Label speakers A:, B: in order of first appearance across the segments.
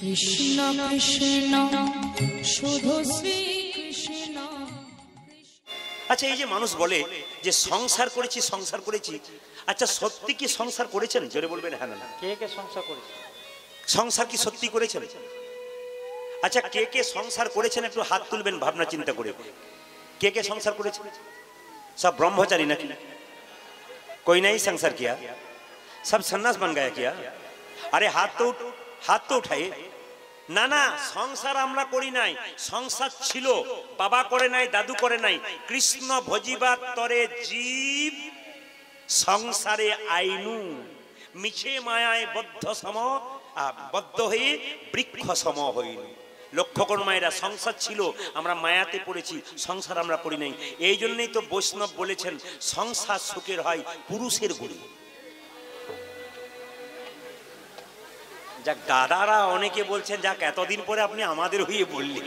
A: কৃষ্ণ কৃষ্ণ শুধু শ্রী কৃষ্ণ।
B: আচ্ছা, এই যে মানুষ বলে যে সংসার করেছি সংসার করেছি, আচ্ছা সত্যি কি সংসার করেছেন? জোরে বলবেন হ্যাঁ না।
C: কে কে সংসার করেছে?
B: সংসার কি সত্যি করেছেন? আচ্ছা, কে কে সংসার করেছেন একটু হাত তুলবেন ভাবনা চিন্তা করে। কে কে সংসার করেছেন? সব ब्रह्मचारी ना? कोई नहीं संसार किया? सब सन्यास बन गया क्या? अरे हाथ तो उठाइए ना ना। संसार আমরা করি নাই, সংসার ছিল, বাবা করে নাই, দাদু করে নাই। কৃষ্ণ ভজিবার তরে জীব সংসারে আইনু, মিছে মায়ায় বদ্ধ হয়ে বৃক্ষ সম হইল। লক্ষ্য করুন মায়েরা, সংসার ছিল, আমরা মায়াতে পড়েছি, সংসার আমরা করি নাই। এই জন্যই তো বৈষ্ণব বলেছেন সংসার সুখের হয় পুরুষের গুণে। যাক, দাদারা অনেকে বলছেন, যাক এতদিন পরে আপনি আমাদের হয়ে বললেন।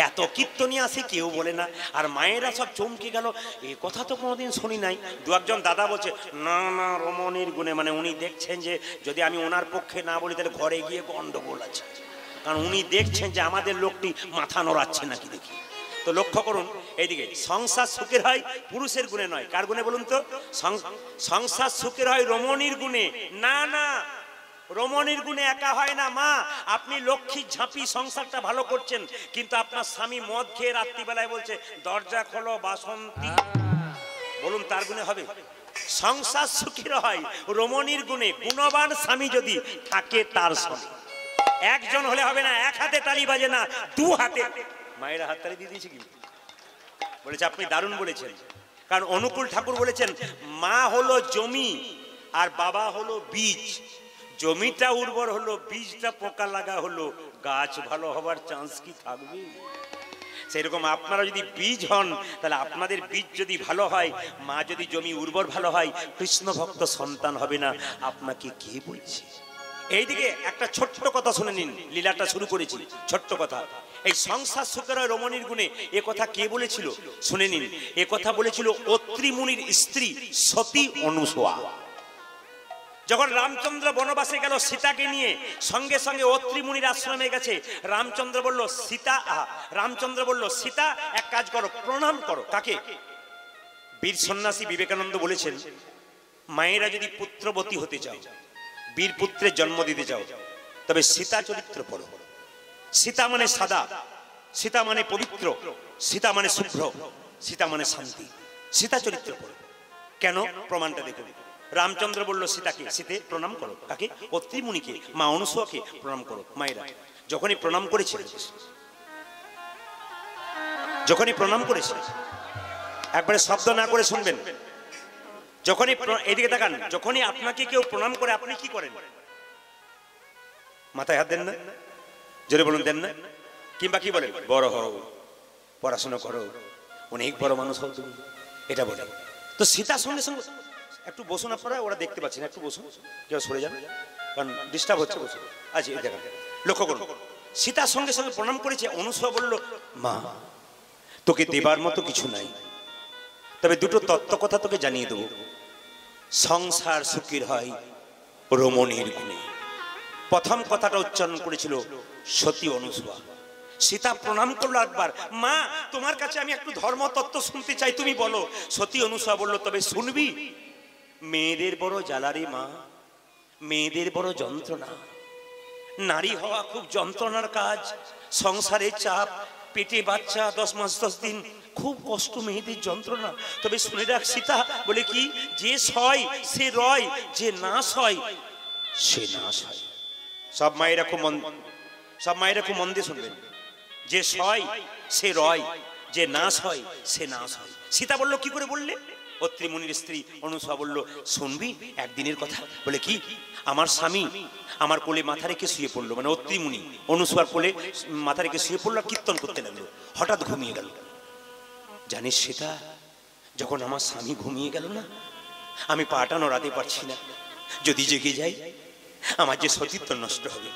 B: এত কীর্তনী আসে কেউ বলে না, আর মায়েরা সব চমকে গেল, এ কথা তো কোনোদিন শুনি নাই। দু একজন দাদা বলছে না না রমণীর গুণে, মানে উনি দেখছেন যে যদি আমি ওনার পক্ষে না বলি তাহলে ঘরে গিয়ে গন্ডগোল আছে, কারণ উনি দেখছেন যে আমাদের লোকটি মাথা নড়াচ্ছে নাকি দেখি। তো লক্ষ্য করুন এইদিকে, সংসার সুখের হয় পুরুষের গুণে নয়। কার গুণে বলুন তো? সংসার সুখের হয় রমণীর গুণে। না না, রমণীর গুণে একা হয় না। মা, আপনি লক্ষ্মী ঝাঁপি সংসারটা ভালো করছেন, কিন্তু আপনার স্বামী মদ খেয়ে রাত্রিবেলায় বলছে দরজা খোলো বাসন্তী, বলুন তার গুণে হবে? সংসার সুখের হয় রমণীর গুণে। গুণবান স্বামী যদি থাকে তার সঙ্গে। একজন হলে হবে না, এক হাতে তালি বাজে না, দু হাতে। মায়েরা হাত তালি দিয়ে দিয়েছে, কিন্তু বলেছে আপনি দারুণ বলেছেন। কারণ অনুকূল ঠাকুর বলেছেন মা হলো জমি আর বাবা হলো বীজ। জমিটা উর্বর হলো, বীজটা পোকা লাগা হলো, গাছ ভালো হবার চান্স কি থাকবে? সেরকম আপনারা যদি বীজ হন, তাহলে আপনাদের বীজ যদি ভালো হয়, মা যদি জমি উর্বর ভালো হয়, কৃষ্ণ ভক্ত সন্তান হবে না। আপনাকে কে বলছে? এইদিকে একটা ছোট্ট কথা শুনে নিন, লীলাটা শুরু করেছি ছোট্ট কথা। এই সংসার সুখের হয় রমণীর গুণে, এ কথা কে বলেছিল শুনে নিন। এ কথা বলেছিল অত্রি মুনির স্ত্রী সতী অনুসূয়া। যখন রামচন্দ্র বনবাসে গেল সীতাকে নিয়ে, সঙ্গে সঙ্গে অত্রি মুনির আশ্রমে গেছে। রামচন্দ্র বলল সীতা এক কাজ করো, প্রণাম করো। কাকে? বীর সন্ন্যাসী বিবেকানন্দ বলেছেন মায়েরা যদি পুত্রবতী হতে চাও, বীর পুত্রের জন্ম দিতে চাও, তবে সীতা চরিত্র পড়ো। সীতা মানে সাদা, সীতা মানে পবিত্র, সীতা মানে শুভ্র, সীতা মানে শান্তি। সীতা চরিত্র পড়ো। কেন? প্রমাণটা দেখুন। রামচন্দ্র বলল সীতাকে, সীতে প্রণাম করো। কাকে? অত্রি মুনিকে, মা অনুসূয়াকে প্রণাম করো। মায়েরা যখনই প্রণাম করেছে, একবারে শব্দ না করে শুনবেন। যখনই এদিকে তাকান, যখনই আপনাকে কেউ প্রণাম করে আপনি কি করেন? মাথায় হাত দেন না? জোরে বলুন, দেন না? কিংবা কি বলেন? বড় হও, পড়াশোনা করো, অনেক বড় মানুষ হও তুমি, এটা বলে। তো সীতার সঙ্গে সঙ্গে একটু বসুন আপনারা, ওরা দেখতে পাচ্ছেন, একটু বসুন, কেউ সরে যান, কারণ ডিস্টার্ব হচ্ছে। বসুন। আচ্ছা, এই দেখেন, লক্ষ্য করুন, সীতার সঙ্গে সঙ্গে প্রণাম করেছে। অনুসূয়া বলল মা, তোকে দেবার মতো কিছু নাই, তবে দুটো তত্ত্ব কথা তোকে জানিয়ে দেবো। সংসার সুখের হয় রমণীর গুণে। প্রথম কথাটা উচ্চারণ করেছিল সতী অনুসূয়া। সীতা প্রণাম করলো একবার, মা তোমার কাছে আমি একটু ধর্মতত্ত্ব শুনতে চাই, তুমি বলো। সতী অনুসূয়া বলল তবে শুনবি? মেয়েদের বড় জ্বালা রে মা, মেয়েদের বড় যন্ত্রণা। নারী হওয়া খুব যন্ত্রণার কাজ, সংসারের চাপ, পেটে বাচ্চা 10 মাস 10 দিন, খুব কষ্ট, মেয়েদের যন্ত্রণা। তবে শুনে রাখ সীতা, বলে কি, যে সয় সে রয়, যে না সয় সে নাশ হয়। সব মায়েরা খুব মন দিয়ে শুনবেন। যে সয় সে রয়, যে নাশ হয় সে নাশ হয়। সীতা বলল কি করে বললে? অত্রি মুনির স্ত্রী অনুসূয়া বলল শুনবি একদিনের কথা। বলে কি? আমার স্বামী আমার কোলে মাথা রেখে শুয়ে পড়লো, মানে অত্রি মুনি অনুসূয়ার কোলে মাথা রেখে শুয়ে পড়লো, কীর্তন করতে লাগলো, হঠাৎ ঘুমিয়ে গেল। জানিস সীতা, যখন আমার স্বামী ঘুমিয়ে গেল না, আমি পাটা নড়াতে পারছি না। যদি জেগে যাই আমার যে সতীত্ব নষ্ট হবে।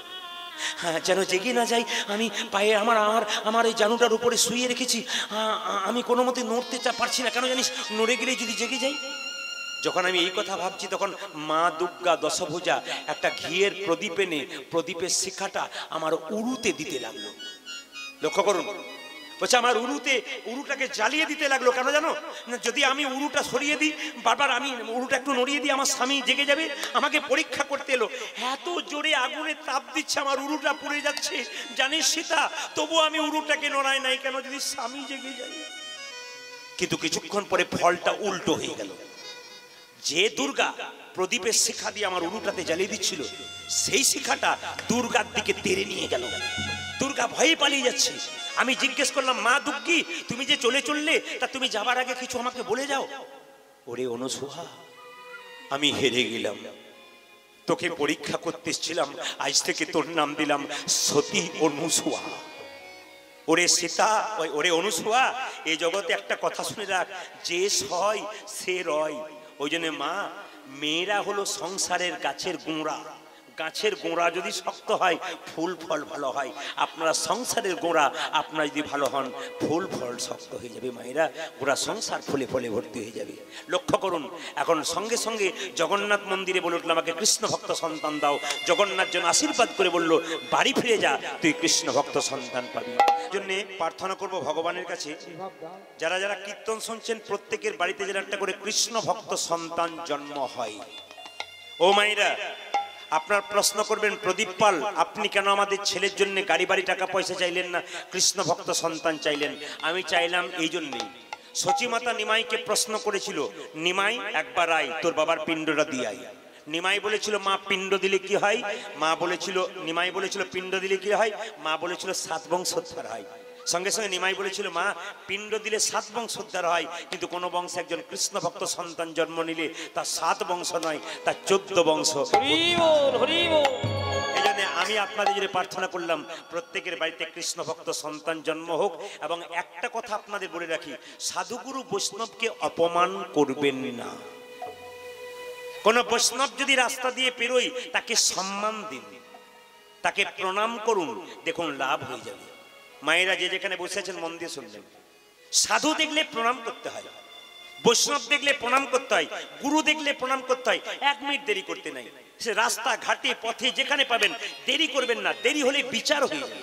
B: হ্যাঁ, যেন জেগে না যাই। আমি পায়ে আমার এই জানুটার উপরে শুয়ে রেখেছি, আমি কোনো মতে নড়তে পারছি না। কেন জানিস? নড়ে গেলে যদি জেগে যাই। যখন আমি এই কথা ভাবছি তখন মা দুর্গা দশভুজা একটা ঘিয়ের প্রদীপ এনে প্রদীপের শিখাটা আমার উরুতে দিতে লাগলো। লক্ষ্য করুন, বলছে আমার উরুটাকে জ্বালিয়ে দিতে লাগলো। কেন জানো? যদি আমি উরুটা সরিয়ে দিই, বারবার আমি উরুটা একটু নড়িয়ে দিই, আমার স্বামী জেগে যাবে, আমাকে পরীক্ষা করতে এলো। এত জোরে আগুনে তাপ দিচ্ছে, আমার উরুটা পুড়ে যাচ্ছে, জানিস সীতা, তবু আমি উরুটাকে নড়াই নাই কেন? যদি স্বামী জেগে যায়। কিন্তু কিছুক্ষণ পরে ফলটা উল্টো হয়ে গেল। যে দুর্গা প্রদীপের শিখা দিয়ে আমার উরুটাতে জ্বালিয়ে দিচ্ছিল, সেই শিখাটা দুর্গার দিকে তেড়ে নিয়ে গেল। দুর্গা ভয়ে পালিয়ে যাচ্ছে। আমি জিজ্ঞেস করলাম, মা দুর্গী, তুমি যে চললে, তা তুমি যাবার আগে কিছু আমাকে বলে যাও। ওরে অনুসুয়া, আমি হেরে গেলাম, তোকে পরীক্ষা করতে এসেছিলাম, আজ থেকে তোর নাম দিলাম সতী অনুসুয়া। ওরে সীতা, ওরে অনুসুয়া, এই জগতে একটা কথা শুনে রাখ, যে সয় সে রয়। ওই জন্য মা, মেয়েরা হলো সংসারের গাছের গোড়া। গাছের গোড়া যদি শক্ত হয়, ফুল ফল ভালো হয়। আপনারা সংসারের গোড়া, আপনারা যদি ভালো হন, ফুল ফল শক্ত হয়ে যাবে। মায়েরা, গোড়া সংসার ফুলে ফলে ভর্তি হয়ে যাবে। লক্ষ্য করুন, এখন সঙ্গে সঙ্গে জগন্নাথ মন্দিরে বলে উঠল, আমাকে কৃষ্ণ ভক্ত সন্তান দাও। জগন্নাথ জন আশীর্বাদ করে বলল, বাড়ি ফিরে যা, তুই কৃষ্ণ ভক্ত সন্তান পাবি। জন্যে প্রার্থনা করব ভগবানের কাছে, যারা যারা কীর্তন শুনছেন, প্রত্যেকের বাড়িতে যেন একটা করে কৃষ্ণ ভক্ত সন্তান জন্ম হয়। ও মায়েরা, আপনার প্রশ্ন করবেন, প্রদীপ পাল, আপনি কেন আমাদের ছেলের জন্য গাড়ি বাড়ি টাকা পয়সা চাইলেন না, কৃষ্ণ ভক্ত সন্তান চাইলেন? আমি চাইলাম এই জন্যেই, সচিমাতা নিমাইকে প্রশ্ন করেছিল, নিমাই একবার আয়, তোর বাবার পিণ্ডটা দিয়ে আয়। নিমাই বলেছিল, মা পিণ্ড দিলে কি হয়? মা বলেছিল, নিমাই বলেছিল পিণ্ড দিলে কি হয়? মা বলেছিল 7 বংশোদ্ধার হয়। সঙ্গে সঙ্গে নিমাই বলেছিল, মা পিণ্ড দিলে 7 বংশোদ্ধার হয়, কিন্তু কোন বংশে একজন কৃষ্ণ ভক্ত সন্তান জন্ম নিলে তার 7 বংশ নয়, তার 14 বংশ। এই জন্য আমি আপনাদের জন্য প্রার্থনা করলাম, প্রত্যেকের বাড়িতে কৃষ্ণ ভক্ত সন্তান জন্ম হোক। এবং একটা কথা আপনাদের বলে রাখি, সাধুগুরু বৈষ্ণবকে অপমান করবেন না। কোন বৈষ্ণব যদি রাস্তা দিয়ে পেরোয়, তাকে সম্মান দিন, তাকে প্রণাম করুন, দেখুন লাভ হয়ে যাবে। মায়েরা যে যেখানে বসে আছেন, মন দিয়ে শুনলেন, সাধু দেখলে প্রণাম করতে হয়, বৈষ্ণব দেখলে প্রণাম করতে হয়, গুরু দেখলে প্রণাম করতে হয়। 1 মিনিট দেরি করতে নাই। সে রাস্তা ঘাটে পথে যেখানে পাবেন, দেরি করবেন না, দেরি হলে বিচার হয়ে যাবে।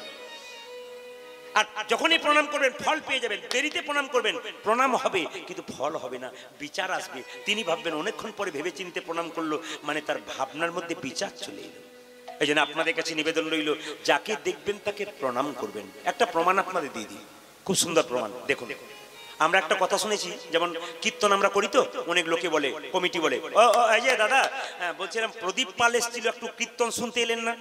B: আর যখনই প্রণাম করবেন, ফল পেয়ে যাবেন। দেরিতে প্রণাম করবেন, প্রণাম হবে কিন্তু ফল হবে না, বিচার আসবে। তিনি ভাববেন অনেকক্ষণ পরে ভেবে চিন্তে প্রণাম করলো, মানে তার ভাবনার মধ্যে বিচার চলে এলো। এই জন্য আপনাদের কাছে নিবেদন রইল, যাকে দেখবেন তাকে প্রণাম করবেন। একটা প্রমাণ আপনাদের দিয়ে দিই, খুব সুন্দর প্রমাণ। দেখুন, আমরা একটা কথা শুনেছি, যেমন কীর্তন আমরা করি তো, অনেক লোকে বলে, কমিটি বলে, ও এই যে দাদা, বলছিলাম প্রদীপ পাল এসেছিল, একটু কীর্তন শুনতে এলেন না?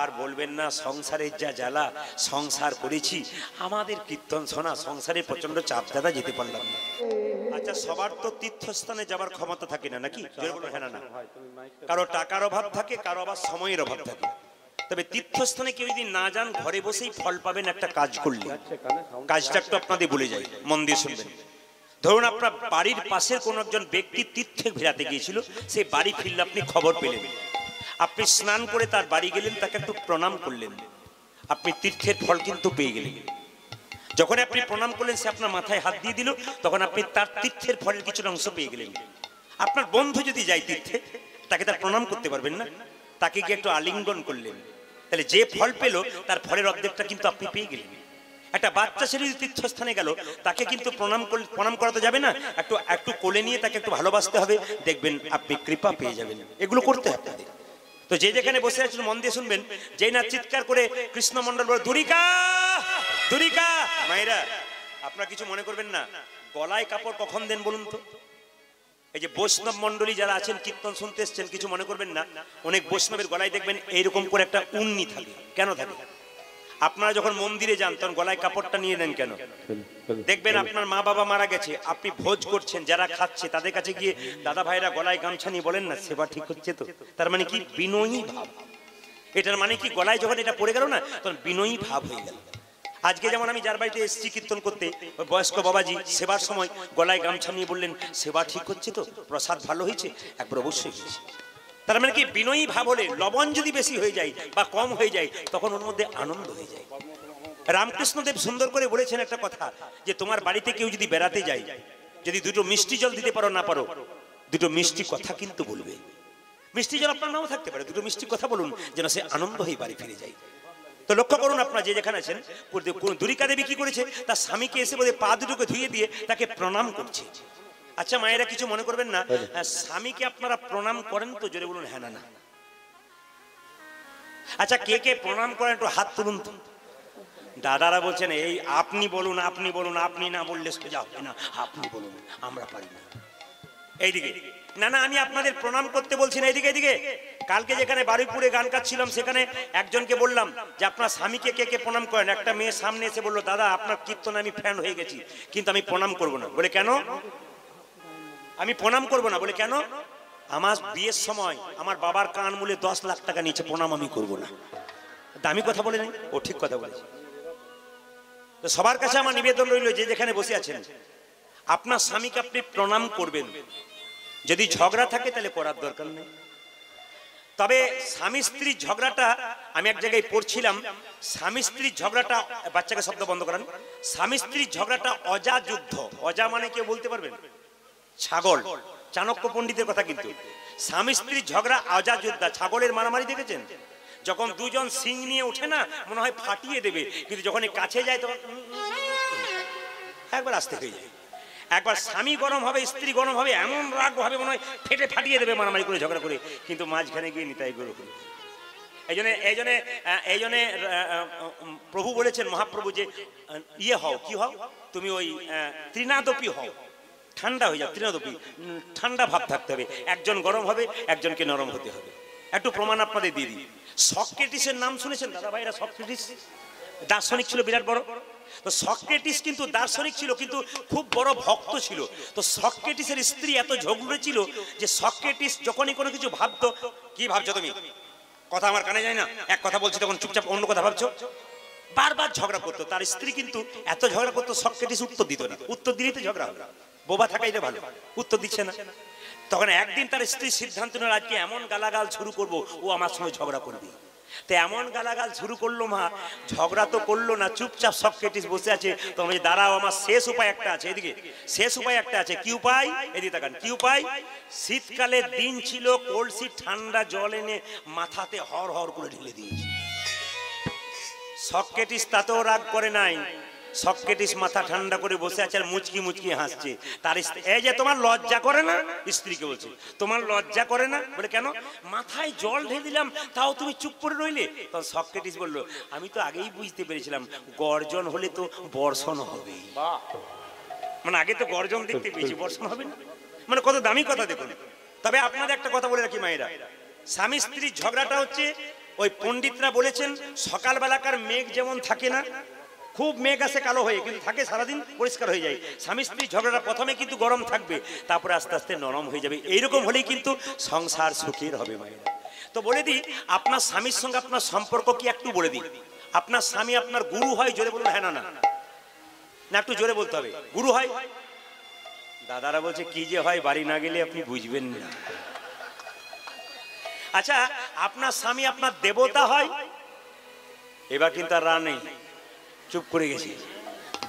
B: আর বলবেন না, সংসারের যা জ্বালা, সংসার করেছি, আমাদের কীর্তন শোনা, সংসারের প্রচন্ড চাপ, দাদা যেতে পারলাম না। আচ্ছা, সবার তো তীর্থস্থানে যাবার ক্ষমতা থাকে না, নাকি? হ্যাঁ না? কারো টাকার অভাব থাকে, কারো আবার সময়ের অভাব থাকে। তবে তীর্থস্থানে কেউ যদি না যান, ঘরে বসেই ফল পাবেন একটা কাজ করলে। কাজটা একটু আপনাদের বলে যাই, মন দিয়ে শুনবেন। ধরুন আপনার বাড়ির পাশের কোন একজন ব্যক্তি তীর্থে বেড়াতে গিয়েছিল, সে বাড়ি ফিরলে আপনি খবর পেলেন, আপনি স্নান করে তার বাড়ি গেলেন, তাকে একটু প্রণাম করলেন, আপনি তীর্থের ফল কিন্তু পেয়ে গেলেন। যখন আপনি প্রণাম করলেন, সে আপনার মাথায় হাত দিয়ে দিল, তখন আপনি তার তীর্থের ফলের কিছুটা অংশ পেয়ে গেলেন। আপনার বন্ধু যদি যায় তীর্থে, তাকে তার প্রণাম করতে পারবেন না, তাকে গিয়ে একটু আলিঙ্গন করলেন, তাহলে যে ফল পেল তার ফলের অর্ধেকটা কিন্তু আপনি পেয়ে গেলেন। একটা বাচ্চা ছেলে যদি তীর্থস্থানে গেল, তাকে কিন্তু প্রণাম করাতে যাবে না, একটু কোলে নিয়ে তাকে একটু ভালোবাসতে হবে, দেখবেন আপনি কৃপা পেয়ে যাবেন। এগুলো করতে হবে আপনাদের। তো যে যেখানে বসে আছেন, মন দিয়ে শুনবেন, যেই না চিৎকার করে কৃষ্ণ মন্ডল বলে, দুরিকা দুরিকা। মায়েরা, আপনারা কিছু মনে করবেন না, গলায় কাপড় কখন দেন বলুন তো? এই যে বৈষ্ণব মন্ডলী যারা আছেন, কীর্তন শুনতে এসছেন, কিছু মনে করবেন না, অনেক বৈষ্ণবের গলায় দেখবেন এইরকম করে একটা উন্নি থাকে। কেন থাকে? আপনারা যখন মন্দিরে যান, তখন গলায় কাপড়টা নিয়ে নেন কেন? দেখবেন আপনার মা বাবা মারা গেছে, আপনি ভোজ করছেন, যারা খাচ্ছে তাদের কাছে গিয়ে, দাদা ভাইরা গলায় গামছা নিয়ে বলেন না, সেবা ঠিক হচ্ছে তো? তার মানে কি? বিনয়ী ভাব। এটার মানে কি, গলায় যখন এটা পড়ে গেল না, তখন বিনয়ী ভাব হয়ে গেল। আজকে যেমন আমি যার বাড়িতে এসেছি কীর্তন করতে, বয়স্ক বাবাজি সেবার সময় গলায় গামছা নিয়ে বললেন, সেবা ঠিক হচ্ছে তো? প্রসাদ ভালো হয়েছে? একবার অবশ্যই হয়েছে। তার মানে কি, বিনয়ী ভাব হলে, লবণ যদি বেশি হয়ে যায় বা কম হয়ে যায়, তখন ওর মধ্যে আনন্দ হয়ে যায়। রামকৃষ্ণদেব সুন্দর করে বলেছেন একটা কথা, যে তোমার বাড়িতে কেউ যদি বেড়াতে যায়, যদি দুটো মিষ্টি জল দিতে পারো না পারো, দুটো মিষ্টি কথা কিন্তু বলবে। মিষ্টি যেন আপনার নাও থাকতে পারে, দুটো মিষ্টি কথা বলুন যেন সে আনন্দ হয়ে বাড়ি ফিরে যায়। তো লক্ষ্য করুন আপনারা যে যেখানে আছেন, দুরিকা দেবী কি করেছে, তার স্বামীকে এসে বলে পা দুটোকে ধুয়ে দিয়ে তাকে প্রণাম করছে। আচ্ছা মায়েরা কিছু মনে করবেন না, স্বামীকে আপনারা প্রণাম করেন তো? জোরে বলুন হ্যাঁ না না। আচ্ছা কে কে প্রণাম করেন একটু হাত তুলুন তো। দাদারা বলছেন এই আপনি বলুন, আপনি বলুন, আপনি না বললে সোজা হবে না, আপনি বলুন, আমরা পারি না। এইদিকে না না, আমি আপনাদের প্রণাম করতে বলছি না, এইদিকে এইদিকে। কালকে যেখানে বারুইপুরে গান গাচ্ছিলাম সেখানে একজনকে বললাম যে আপনার স্বামীকে কে কে প্রণাম করেন। একটা মেয়ে সামনে এসে বললো দাদা আপনার কীর্তনে আমি ফ্যান হয়ে গেছি, কিন্তু আমি প্রণাম করবো না। বলে কেন? আমি প্রণাম করবো না। বলে কেন? আমার বিয়ের সময় আমার বাবার কান মূলে 10 লাখ টাকা নিচে, প্রণাম আমি করবো না। দামি কথা বলে নেই, ও ঠিক কথা বলেছে। তো সবার কাছে আমার নিবেদন রইল, যে যেখানে বসে আছেন আপনার স্বামীকে আপনি প্রণাম করবেন। যদি ঝগড়া থাকে তাহলে করার দরকার নেই। তবে স্বামী স্ত্রীর ঝগড়াটা, আমি এক জায়গায় পড়ছিলাম, স্বামী স্ত্রীর ঝগড়াটা, বাচ্চাকে শব্দ বন্ধ করেন, স্বামী স্ত্রীর ঝগড়াটা অজা যুদ্ধ। অজা মানে কেউ বলতে পারবেন? ছাগল। চাণক্য পণ্ডিতের কথা কিন্তু। স্বামী স্ত্রীর ঝগড়া অজা যোদ্ধা। ছাগলের মারামারি দেখেছেন? যখন দুজন সিং নিয়ে ওঠে না মনে হয় ফাটিয়ে দেবে, কিন্তু যখন কাছে যায় তখন একবার আস্তে হয়ে যায়। একবার স্বামী গরম হবে, স্ত্রী গরম হবে, এমন রাগ হবে মনে হয় ফেটে ফাটিয়ে দেবে মারামারি করে ঝগড়া করে, কিন্তু মাঝখানে গিয়ে নিতাই গরু করে। এই জন্য প্রভু বলেছেন, মহাপ্রভু, যে ইয়ে হও, কি হও তুমি, ওই ত্রিনাদপি হও, ঠান্ডা হয়ে যাও, ত্রিনাদপি, ঠান্ডা ভাব থাকতে হবে। একজন গরম হবে, একজনকে নরম হতে হবে। একটু প্রমাণ আপনাদের দিয়ে দিই। সক্রেটিসের নাম শুনেছেন দাদা ভাইরা? সক্রেটিস দার্শনিক ছিল, বিরাট বড়। তো সক্রেটিস কিন্তু দার্শনিক ছিল, কিন্তু খুব বড় ভক্ত ছিল। তো সক্রেটিসের স্ত্রী এত ঝগড়ে ছিল যে সক্রেটিস যখনই কোনো কিছু ভাবতো, কি ভাবছো তুমি, কথা আমার কানে যায় না, এক কথা বলছি তখন চুপচাপ অন্য কথা ভাবছো, বারবার ঝগড়া করতো। তার স্ত্রী কিন্তু এত ঝগড়া করতো, সক্রেটিস উত্তর দিত না। উত্তর দিলেই তো ঝগড়া হবে, বোবা থাকাই রে ভালো, উত্তর দিচ্ছে না। তখন একদিন তার স্ত্রী সিদ্ধান্ত নিল আজকে এমন গালাগাল শুরু করবো, ও আমার সঙ্গে ঝগড়া করবে। তো এমন গালাগাল শুরু করলো, মা ঝগড়া তো করলো না, চুপচাপ সক্রেটিস বসে আছে। তখন দাঁড়াও, আমার শেষ উপায় একটা আছে, এদিকে শেষ উপায় একটা আছে। কি উপায়? এদিকে তাকান, কি উপায়? শীতকালের দিন ছিল, কলসি ঠান্ডা জল এনে মাথাতে হর হর করে ঢেলে দিয়েছে। সক্রেটিস তাতেও রাগ করে নাই। সক্রেটিস মাথা ঠান্ডা করে বসে আছে আর মুচকি মুচকি হাসছে। তার এই যে তোমার লজ্জা করে না, স্ত্রীকে বলছে তোমার লজ্জা করে না? বলে কেন? মাথায় জল ঢেলে দিলাম তাও তুমি চুপ করে রইলে। তখন সক্রেটিস বলল আমি তো আগেই বুঝতে পেরেছিলাম, গর্জন হলে তো বর্ষণ হবে। মানে আগে তো গর্জন দেখতে পেয়েছি, বর্ষণ হবে না, মানে কত দামি কথা দেখুন। তবে আপনাদের একটা কথা বলে রাখি মায়েরা, স্বামী স্ত্রীর ঝগড়াটা হচ্ছে, ওই পণ্ডিতরা বলেছেন সকালবেলাকার মেঘ যেমন থাকে না, খুব মেঘ আসে কালো হয়ে, কিন্তু থাকে সারাদিন পরিষ্কার হয়ে যায়। স্বামী স্ত্রীর ঝগড়াটা প্রথমে কিন্তু গরম থাকবে, তারপরে আস্তে আস্তে নরম হয়ে যাবে। এইরকম হলেই কিন্তু সংসার সুখের হবে মায়েরা। তো বলে দিই, আপনার স্বামীর সঙ্গে আপনার সম্পর্ক কি একটু বলে দিই। আপনার স্বামী আপনার গুরু হয়? জোরে বলুন হ্যাঁ না না, না একটু জোরে বলতে হবে। গুরু হয়? দাদারা বলছে কি যে হয়, বাড়ি না গেলে আপনি বুঝবেন না। আচ্ছা, আপনার স্বামী আপনার দেবতা হয়? এবার কিন্তু আর রা নেই, চুপ করে গেছি।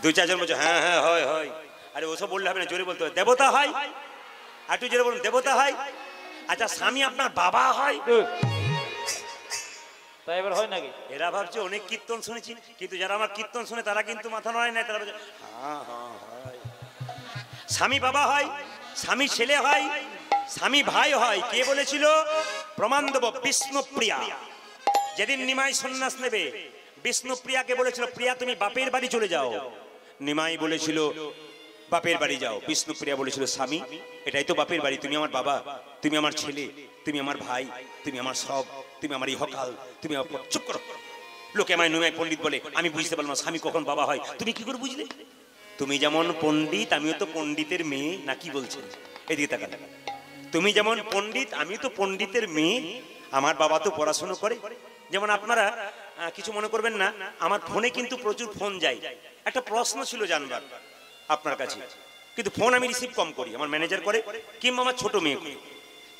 B: 2-4 জন বলছে হ্যাঁ হ্যাঁ হয় হয়। আরে ওসব বললে হবে না, জোরে বলতে হবে। দেবতা হয়? আর একটু জোরে বলুন, দেবতা হয়। আচ্ছা, স্বামী আপনার বাবা হয়?
C: তাই এবার হয় নাকি?
B: এরা ভাবছে অনেক কীর্তন শুনেছি, কিন্তু যারা আমার কীর্তন শুনে তারা কিন্তু মাথা নয় না, তারা বলছে হ্যাঁ হ্যাঁ হয়। স্বামী বাবা হয়, স্বামী ছেলে হয়, স্বামী ভাই হয়। কে বলেছিল? প্রমাণ দেব, বিষ্ণুপ্রিয়া। যেদিন নিমাই সন্ন্যাস নেবে, বিষ্ণুপ্রিয়াকে বলেছিল প্রিয়া তুমি বাপের বাড়ি চলে যাও। নিমাই বলেছিল বাপের বাড়ি যাও। বিষ্ণুপ্রিয়া বলেছিল স্বামী এটাই তো বাপের বাড়ি, তুমি আমার বাবা, তুমি আমার ছেলে, তুমি আমার ভাই, তুমি আমার সব, তুমি আমার ইহকাল, তুমি আমার। চুপ করো। লোকে আমায় নিমাই পণ্ডিত বলে, আমি বুঝতে পারলাম না স্বামী কখন বাবা হয়। তুমি কি করে বুঝলে? তুমি যেমন পণ্ডিত আমিও তো পণ্ডিতের মেয়ে, না কি বলছেন? এদিকে তাকান। তুমি যেমন পণ্ডিত আমিও তো পণ্ডিতের মেয়ে, আমার বাবা তো পড়াশোনা করে। যেমন আপনারা কিছু মনে করবেন না, আমার ফোনে কিন্তু প্রচুর ফোন যায়। একটা প্রশ্ন ছিল জানবার আপনার কাছে, কিন্তু ফোন আমি রিসিভ কম করি, আমার ম্যানেজার করে কিংবা আমার ছোট মেয়ে করে।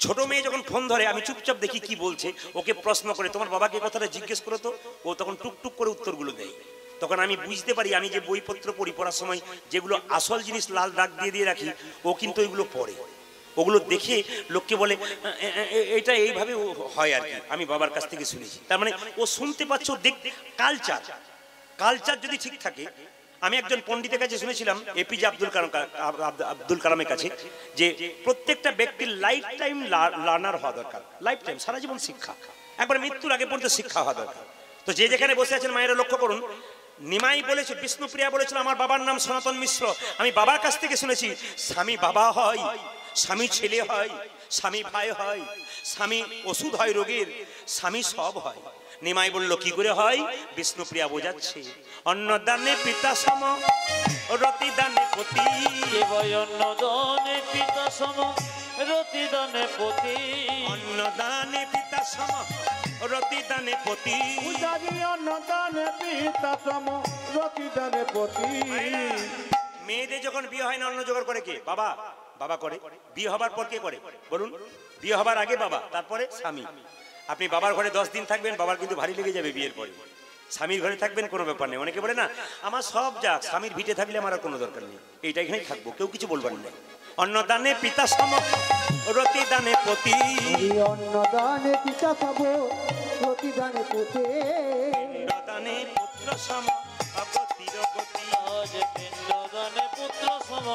B: ছোট মেয়ে যখন ফোন ধরে আমি চুপচাপ দেখি কি বলছে, ওকে প্রশ্ন করে তোমার বাবাকে কথাটা জিজ্ঞেস করো তো, ও তখন টুকটুক করে উত্তরগুলো দেয়। তখন আমি বুঝতে পারি, আমি যে বইপত্র পড়ি, পড়ার সময় যেগুলো আসল জিনিস লাল দাগ দিয়ে দিয়ে রাখি, ও কিন্তু ওইগুলো পড়ে। ওগুলো দেখে লোককে বলে এটা এইভাবে হয় আর কি, আমি বাবার কাছ থেকে শুনেছি। তার মানে ও শুনতে পাচ্ছে, ও দেখ, কালচার কালচার যদি ঠিক থাকে। আমি একজন পণ্ডিতের কাছে শুনেছিলাম, এপিজে আব্দুল কালামের কাছে, যে প্রত্যেকটা ব্যক্তির লাইফ টাইম লার্নার হওয়া দরকার। লাইফ টাইম, সারা জীবন শিক্ষা, একবার মৃত্যুর আগে পর্যন্ত শিক্ষা হওয়া দরকার। তো যে যেখানে বসে আছেন মায়েরা লক্ষ্য করুন, নিমাই বলেছে, বিষ্ণুপ্রিয়া বলেছিল আমার বাবার নাম সনাতন মিশ্র, আমি বাবার কাছ থেকে শুনেছি স্বামী বাবা হয়, স্বামী ছেলে হয়, স্বামী ভাই হয়, স্বামী ওষুধ হয় রোগের, স্বামী সব হয়। নিমাই বলল কি করে হয়? বিষ্ণুপ্রিয়া বোঝাচ্ছে, অন্নদানে পিতা সম রতি দানে পতি,
C: অন্নদানে পিতা সম রতি দানে পতি,
B: অন্নদানে পিতা সম রতি দানে পতি,
D: অন্নদানে পিতা সম রতি দানে পতি।
B: মেয়েদের যখন বিয়ে হয় না, অন্ন জোগাড় করে কে? বাবা। বাবা করে। বিয়ে হবার পর কে করে বলুন? বিয়ে হবার আগে বাবা, তারপরে স্বামী। আপনি বাবার ঘরে 10 দিন থাকবেন, বাবার কিন্তু ভারী লেগে যাবে বিয়ের পরে। স্বামীর ঘরে থাকবেন, কোনো ব্যাপার নেই। অনেকে বলে না আমার সব যাক, স্বামীর ভিটে থাকলে আমার আর কোনো দরকার নেই, এইটা এখানেই থাকবো, কেউ কিছু বলবার নেই। অন্নদানে পিতা সম রতি দানে পতি,
D: অন্নদানে পিতা সম রতি দানে পতি,
B: পিণ্ডদানে পুত্র সম অগতির গতি,
C: পিণ্ডদানে পুত্র সম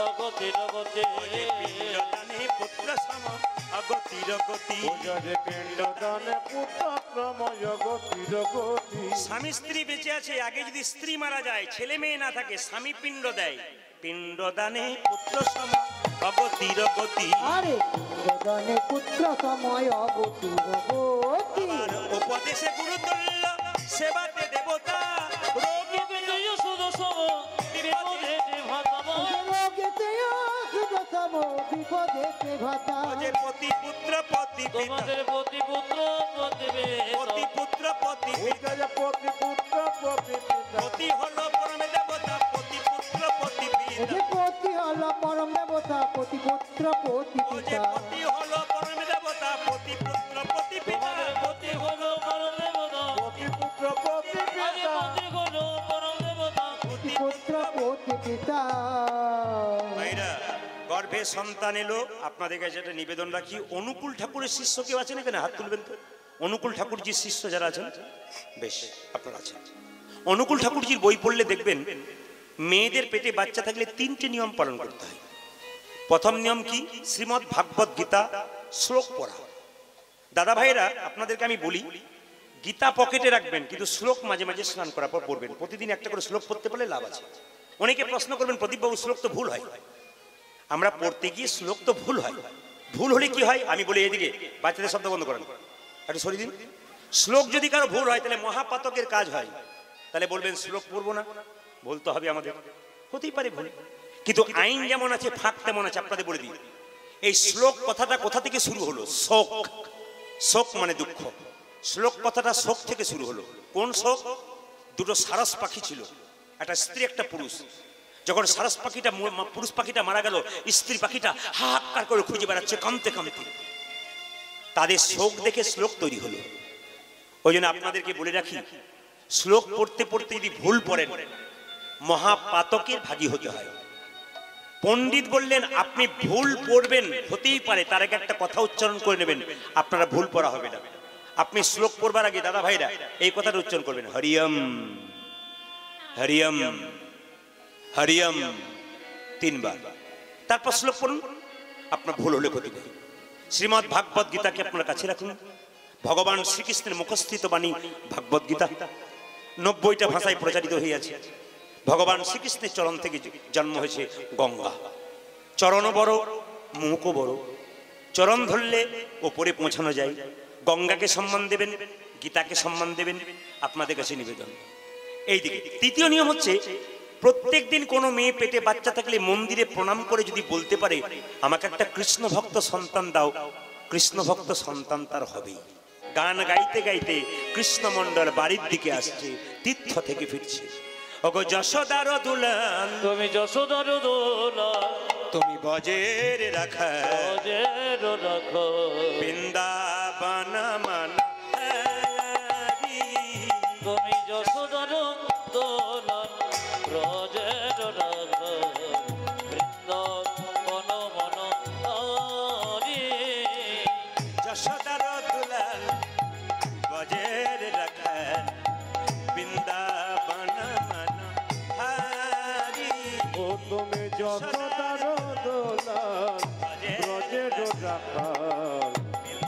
C: অগতির গতি,
B: পিণ্ডদানে পুত্র সম অগতির গতি,
D: পিণ্ডদানে পুত্র সম অগতির গতি।
B: স্বামী স্ত্রী বেঁচে আছে, আগে যদি স্ত্রী মারা যায়, ছেলে মেয়ে না থাকে, স্বামী পিণ্ড দেয়, পিণ্ডদানে পুত্র সম অগতির গতি,
D: আরে পিণ্ডদানে পুত্র সময় অগতির গতি।
B: উপদেশে গুরুতুল্য সেবাতে দেবতা, রোগী
C: বিজয় শুধু সম বিপদে ভাতাম,
D: রোগেতে সুদসম বিপদেতে ভাতা।
B: যে পতি পুত্র পতি পিতা,
C: তোমাদের পতি পুত্র পতি
B: পতি পুত্র পতি পিতা,
D: পতি পুত্র পতি পিতা,
B: পতি হলো পরম দেবতা, পতি পুত্র পতি পিতা,
D: পতি হল পরম দেবতা, পতি পুত্র পতি
B: ও যে
D: পিতা।
B: পতি হলো পরম দেবতা, পতি পুত্র পতি পিতা,
C: পতি হলো পরম দেবতা,
D: পতি পুত্র পতি পিতা,
C: পতি হলো পরম দেবতা,
D: পতি পুত্র পতি পিতা।
B: ভাইরা, গর্ভে সন্তান এলো, আপনাদের কাছে একটা নিবেদন রাখি, অনুকূল ঠাকুরের শিষ্য কেউ আছেন এখানে? হাত তুলবেন তো। অনুকূল ঠাকুরজির শিষ্য যারা আছেন, বেশ আপনারা আছেন। অনুকূল ঠাকুরজির বই পড়লে দেখবেন মেয়েদের পেটে বাচ্চা থাকলে 3টে নিয়ম পালন করতে হয়। প্রথম নিয়ম কি? শ্রীমদ্ ভাগবত গীতা শ্লোক পড়া। দাদা ভাইরা, আপনাদেরকে আমি বলি, গীতা পকেটে রাখবেন, কিন্তু শ্লোক মাঝে মাঝে স্নান করার পর পড়বেন। প্রতিদিন একটা করে শ্লোক পড়তে পারলে লাভ আছে। অনেকে প্রশ্ন করবেন, প্রদীপবাবু শ্লোক তো ভুল হয়। আমরা পড়তে গিয়ে শ্লোক তো ভুল হয়, ভুল হলে কি হয় আমি বলি, এদিকে বাচ্চাদের শব্দ বন্ধ করেন, একটু সরিয়ে দিন। শ্লোক যদি কারো ভুল হয় তাহলে মহাপাতকের কাজ হয়, তাহলে বলবেন শ্লোক পড়বো না, বলতে হবে আমাদের, হতেই পারে ভুল, কিন্তু আইন যেমন আছে ফাঁক তেমন আছে। আপনাদের বলে দিই, এই শ্লোক কথাটা কোথা থেকে শুরু হলো? শোক, শোক মানে দুঃখ। শ্লোক কথাটা শোক থেকে শুরু হলো। কোন শোক? দুটো সারস পাখি ছিল, একটা স্ত্রী একটা পুরুষ। যখন সারস পাখিটা, পুরুষ পাখিটা মারা গেল, স্ত্রী পাখিটা হাহাকার করে খুঁজে বেড়াচ্ছে কাঁদতে কাঁদতে। তাদের শোক দেখে শ্লোক তৈরি হলো। ওই জন্য আপনাদেরকে বলে রাখি, শ্লোক পড়তে পড়তে যদি ভুল পড়েন, মহাপাতকের ভাগী হতে হয়। পণ্ডিত বললেন আপনি ভুল পড়বেন, হতেই পারে, তার আগে একটা কথা উচ্চারণ করে নেবেন, আপনারা ভুল পড়া হবে না। আপনি শ্লোক পড়বার আগে দাদা ভাইরা এই কথাটা উচ্চারণ করবেন, হরিয়ম হরিয়ম হরিয়ম 3 বার, তারপর শ্লোক পড়ুন। আপনার ভুল হলে ক্ষতি নেই। শ্রীমদ্ ভাগবত গীতাকে আপনার কাছে রাখুন। ভগবান শ্রীকৃষ্ণের মুখস্থিত বাণী ভাগবত গীতা 90টা ভাষায় প্রচারিত হইয়াছে। ভগবান শ্রীকৃষ্ণের চরণ থেকে জন্ম হয়েছে গঙ্গা। চরণ বড়, মুখও বড়। চরণ ধরলে ওপরে পৌঁছানো যায়। গঙ্গাকে সম্মান দেবেন, গীতাকে সম্মান দেবেন, আপনাদের কাছে নিবেদন। এইদিকে তৃতীয় নিয়ম হচ্ছে, প্রত্যেক দিন কোনো মেয়ে পেটে বাচ্চা থাকলে মন্দিরে প্রণাম করে যদি বলতে পারে আমাকে একটা কৃষ্ণ ভক্ত সন্তান দাও, কৃষ্ণ ভক্ত সন্তান তার হবেই। গান গাইতে গাইতে কৃষ্ণমণ্ডল বাড়ির দিকে আসছে, তীর্থ থেকে ফিরছে। ওগো যশোদার দুলাল,
C: তুমি যশোদার দোলাল,
B: তুমি বজের রাখা,
C: বজের রাখো,
B: বৃন্দাবন মান,
C: তুমি যশোদার দোলাল, ব্রজের রাখো, বৃন্দাবন মন
E: যশোদার দোলাল ব্রজের রাখাল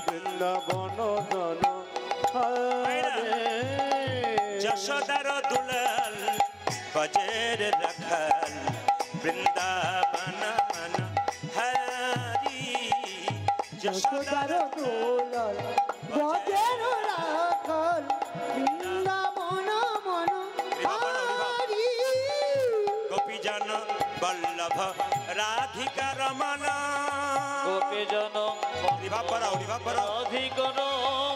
E: বৃন্দাবন জন হারে
B: যশোদার দুলাল বজের রাখাল বৃন্দাবন মন হারি
D: যশোদার দোলাল ব্রজের রাখাল বৃন্দাবন মন হারি
B: গোপীজন বল্লভ রাধিকা রমনা
C: গোপীজন
B: রিভাব বাড়াও
C: অধিকর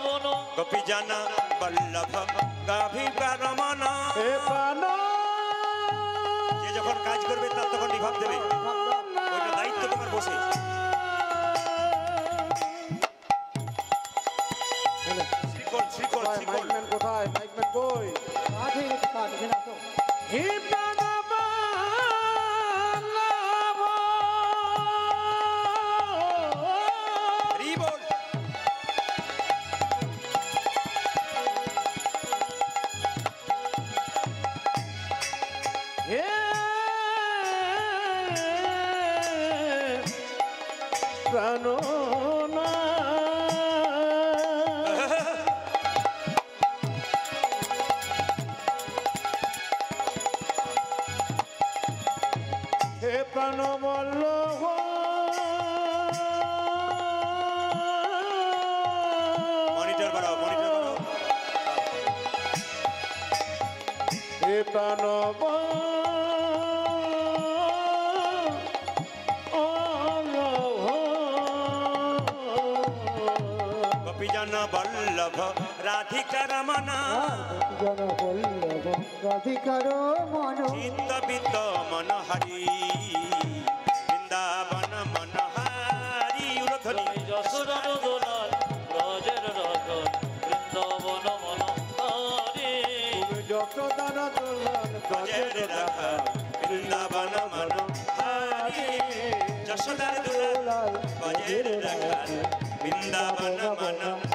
C: মন
B: গোপীজন বল্লভ গাভিকা রমনা
E: হে প্রাণ
B: যে যখন কাজ করবে তার তখন রিভাব দেবে ওইটা দায়িত্ব তোমার বসে শ্রীকল শ্রীকল শ্রীকল
E: মাইকম্যান কোথায় মাইকম্যান কই
D: কাঠে গেছে কাঠ এখানে আসো
E: হে প্রাণ
B: হরি বল
E: হে প্রাণ হে প্রাণ বল্লভ
B: মনিটর বাড়াও মনিটর বাড়াও
E: হে প্রাণ
B: গোপীজন বল্লভ রাধিকা রমনা
D: জন বল্লভ রাধিকার মন
B: চিত্ত বিত্ত মনোহরি বৃন্দাবন মনোহারি উলধ্বনি
C: যশোদার দোলাল ব্রজের রাখাল বৃন্দাবন মন হারি
E: যশোদার দোলাল
B: বজের রাখা বৃন্দাবন মনোহারি যশোদার দুলাল বজের রাখা বৃন্দাবন মনোহারি